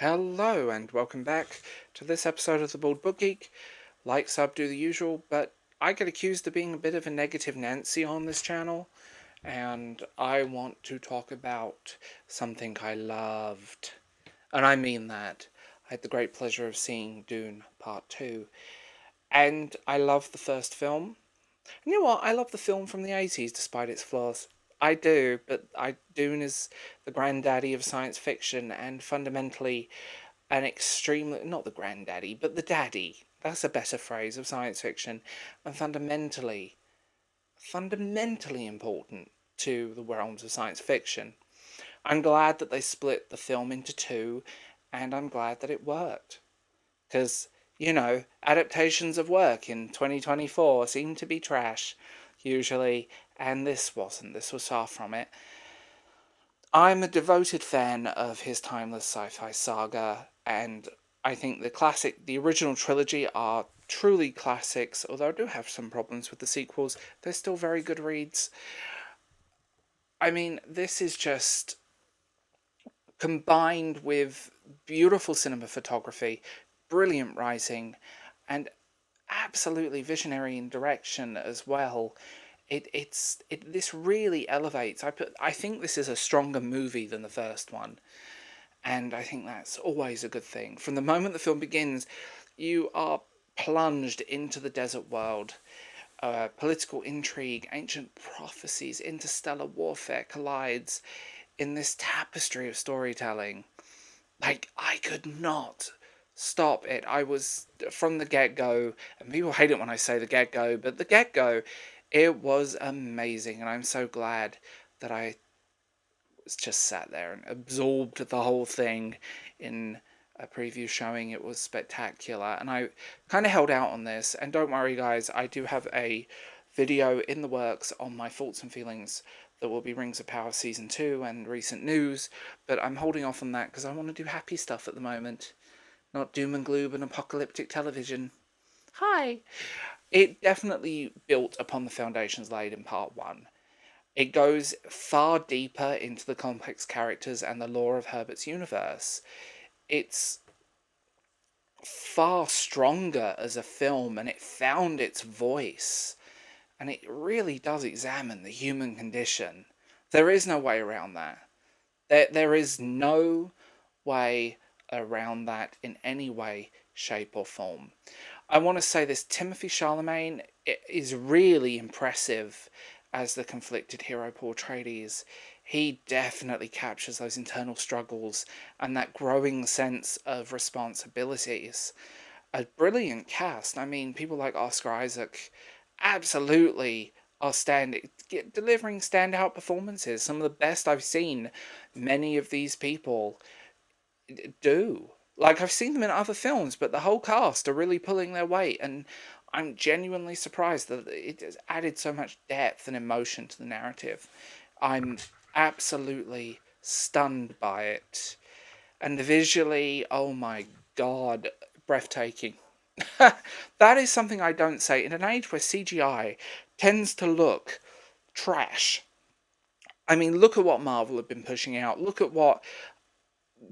Hello and welcome back to this episode of The Bald Book Geek. Like, sub, do the usual, but I get accused of being a bit of a negative Nancy on this channel, and I want to talk about something I loved. And I mean that. I had the great pleasure of seeing Dune Part 2, and I love the first film. And you know what? I love the film from the 80s despite its flaws. I do, but Dune is the granddaddy of science fiction and fundamentally an extremely, not the granddaddy, but the daddy, that's a better phrase, of science fiction, and fundamentally important to the realms of science fiction. I'm glad that they split the film into two, and I'm glad that it worked. Because, adaptations of work in 2024 seem to be trash, usually, and this wasn't. This was far from it. I'm a devoted fan of his timeless sci-fi saga, and I think the original trilogy are truly classics, although I do have some problems with the sequels. They're still very good reads. I mean, this is just combined with beautiful cinema photography, brilliant writing, and absolutely visionary in direction as well. This really elevates. I think this is a stronger movie than the first one, and I think that's always a good thing. From the moment the film begins, you are plunged into the desert world. Political intrigue, ancient prophecies, interstellar warfare collides in this tapestry of storytelling. Like, I could not stop it. I was, from the get-go, and people hate it when I say the get-go, but the get-go, it was amazing, and I'm so glad that I was just sat there and absorbed the whole thing in a preview showing. It was spectacular, and I kind of held out on this, and don't worry guys, I do have a video in the works on my thoughts and feelings that will be Rings of Power Season 2 and recent news, but I'm holding off on that because I want to do happy stuff at the moment, not doom and gloom and apocalyptic television. Hi! It definitely built upon the foundations laid in Part 1. It goes far deeper into the complex characters and the lore of Herbert's universe. It's far stronger as a film, and it found its voice. And it really does examine the human condition. There is no way around that. There is no way around that in any way, shape, or form. I want to say this, Timothy Chalamet is really impressive as the conflicted hero portrays. He definitely captures those internal struggles and that growing sense of responsibilities. A brilliant cast. I mean, people like Oscar Isaac absolutely are delivering standout performances. Some of the best I've seen many of these people do. Like, I've seen them in other films, but the whole cast are really pulling their weight, and I'm genuinely surprised that it has added so much depth and emotion to the narrative. I'm absolutely stunned by it. And visually, oh my god, breathtaking. That is something I don't say. In an age where CGI tends to look trash. I mean, look at what Marvel have been pushing out. Look at what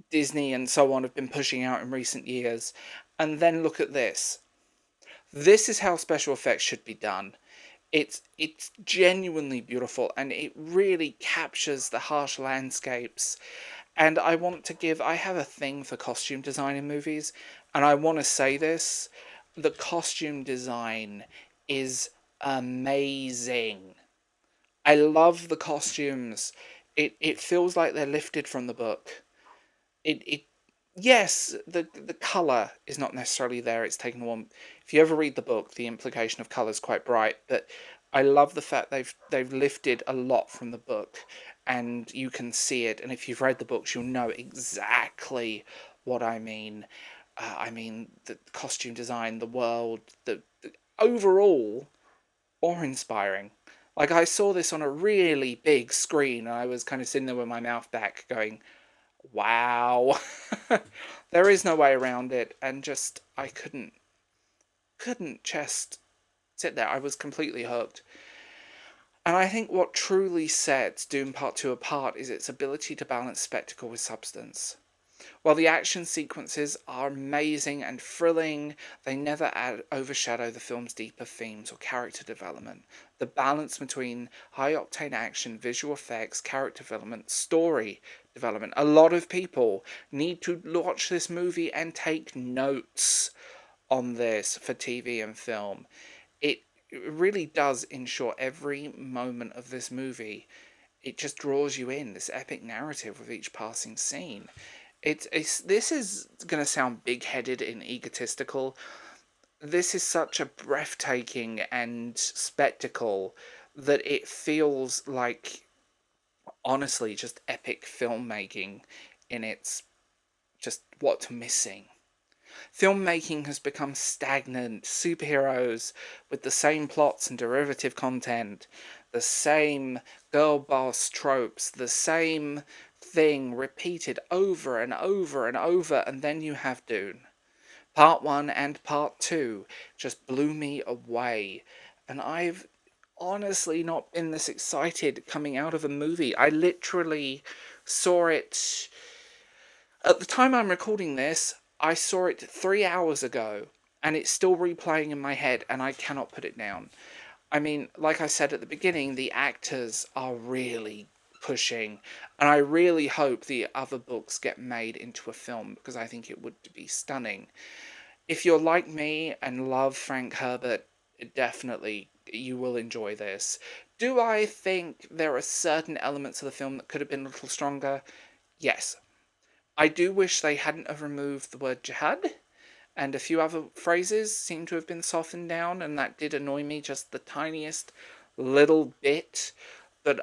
Disney and so on have been pushing out in recent years. And then look at this. This is how special effects should be done. It's genuinely beautiful, and it really captures the harsh landscapes. And I have a thing for costume design in movies, and I want to say this, the costume design is amazing. I love the costumes. It feels like they're lifted from the book. It yes, the color is not necessarily there. It's taken on. If you ever read the book, the implication of color is quite bright. But I love the fact they've lifted a lot from the book, and you can see it. And if you've read the books, you'll know exactly what I mean. I mean the costume design, the world, the overall awe-inspiring. Like, I saw this on a really big screen, and I was kind of sitting there with my mouth back, going, wow. There is no way around it, and just I couldn't just sit there. I was completely hooked. And I think what truly sets Dune Part 2 apart is its ability to balance spectacle with substance. While the action sequences are amazing and thrilling, they never overshadow the film's deeper themes or character development. The balance between high octane action, visual effects, character development, story development. A lot of people need to watch this movie and take notes on this for TV and film. It really does ensure every moment of this movie, it just draws you in, this epic narrative with each passing scene. This is going to sound big-headed and egotistical. This is such a breathtaking and spectacle that it feels like, honestly, just epic filmmaking in its just what's missing. Filmmaking has become stagnant. Superheroes with the same plots and derivative content, the same girl boss tropes, the same thing repeated over and over and over, and then you have Dune. Part 1 and Part 2 just blew me away, and I've honestly not been this excited coming out of a movie. I literally saw it at the time I'm recording this. I saw it 3 hours ago, and it's still replaying in my head, and I cannot put it down. I mean, like I said at the beginning, the actors are really pushing, and I really hope the other books get made into a film because I think it would be stunning. If you're like me and love Frank Herbert, definitely you will enjoy this. Do I think there are certain elements of the film that could have been a little stronger? Yes. I do wish they hadn't have removed the word jihad, and a few other phrases seem to have been softened down, and that did annoy me just the tiniest little bit. But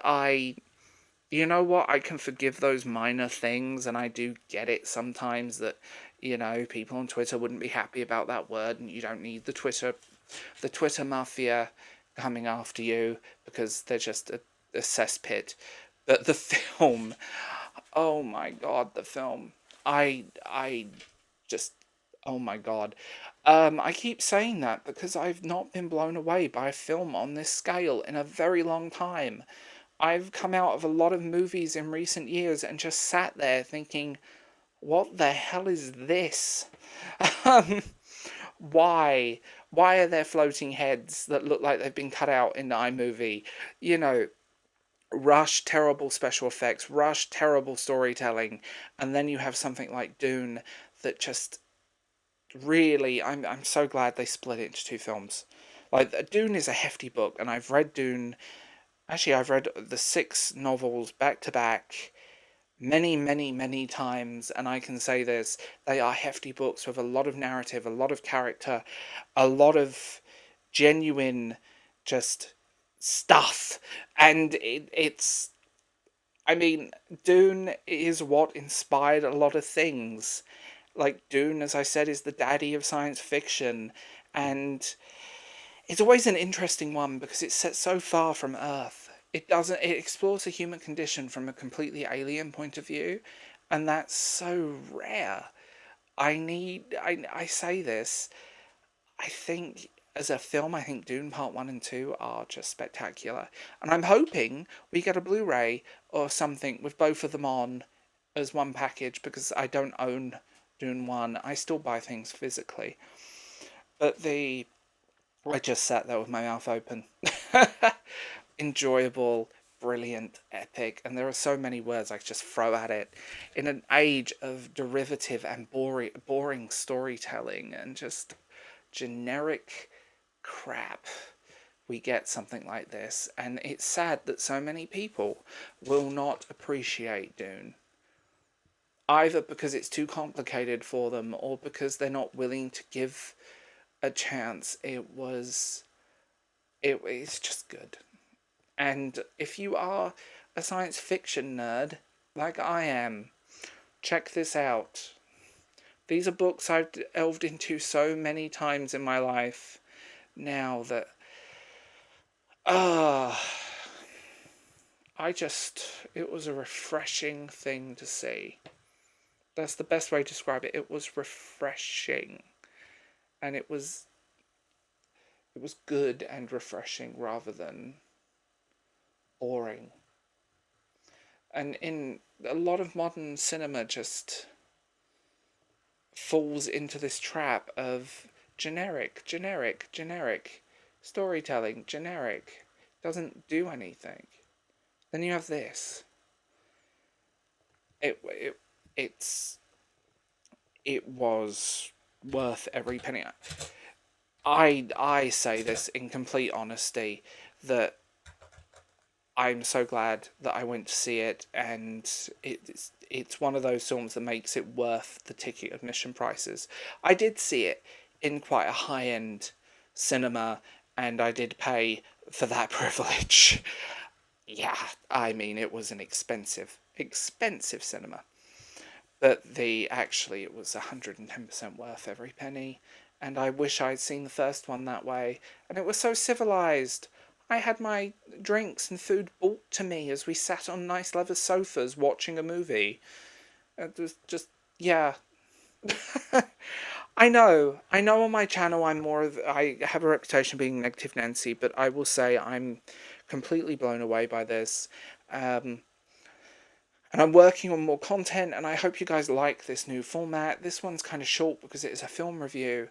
you know what, I can forgive those minor things, and I do get it sometimes that, people on Twitter wouldn't be happy about that word, and you don't need the Twitter mafia coming after you because they're just a cesspit. But the film, oh my god, the film. I just, oh my god. I keep saying that because I've not been blown away by a film on this scale in a very long time. I've come out of a lot of movies in recent years and just sat there thinking, what the hell is this? Um, why? Why are there floating heads that look like they've been cut out in iMovie? You know, rush terrible special effects, rush terrible storytelling, and then you have something like Dune that just really, I'm so glad they split it into two films. Like, Dune is a hefty book, and I've read Dune. Actually, I've read the six novels back to back many, many, many times, and I can say this: they are hefty books with a lot of narrative, a lot of character, a lot of genuine, just stuff, and it's. I mean, Dune is what inspired a lot of things. Like, Dune, as I said, is the daddy of science fiction, and it's always an interesting one because it's set so far from Earth. It explores the human condition from a completely alien point of view, and that's so rare. I say this, I think as a film, I think Dune Part 1 and 2 are just spectacular. And I'm hoping we get a Blu-ray or something with both of them on as one package because I don't own Dune 1. I still buy things physically. But I just sat there with my mouth open. Enjoyable, brilliant, epic, and there are so many words I could just throw at it. In an age of derivative and boring storytelling and just generic crap, we get something like this, and it's sad that so many people will not appreciate Dune. Either because it's too complicated for them, or because they're not willing to give a chance. It's just good. And if you are a science fiction nerd, like I am, check this out. These are books I've delved into so many times in my life now that, ah, it was a refreshing thing to see. That's the best way to describe it. It was refreshing. And it was good and refreshing rather than boring. And in a lot of modern cinema, just falls into this trap of generic storytelling, generic, doesn't do anything. Then you have this. It it it's it was worth every penny. I say this in complete honesty that I'm so glad that I went to see it, and it's one of those films that makes it worth the ticket admission prices. I did see it in quite a high end cinema, and I did pay for that privilege. Yeah, I mean it was an expensive cinema. But it was 110% worth every penny, and I wish I'd seen the first one that way. And it was so civilized. I had my drinks and food brought to me as we sat on nice leather sofas watching a movie. It was just, yeah. I know on my channel I have a reputation of being negative Nancy, but I will say I'm completely blown away by this. Um, and I'm working on more content, and I hope you guys like this new format. This one's kind of short because it is a film review,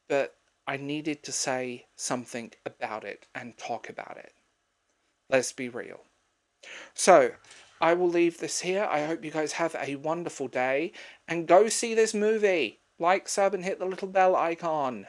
but I needed to say something about it and talk about it. Let's be real. So, I will leave this here. I hope you guys have a wonderful day, and go see this movie. Like, sub, and hit the little bell icon.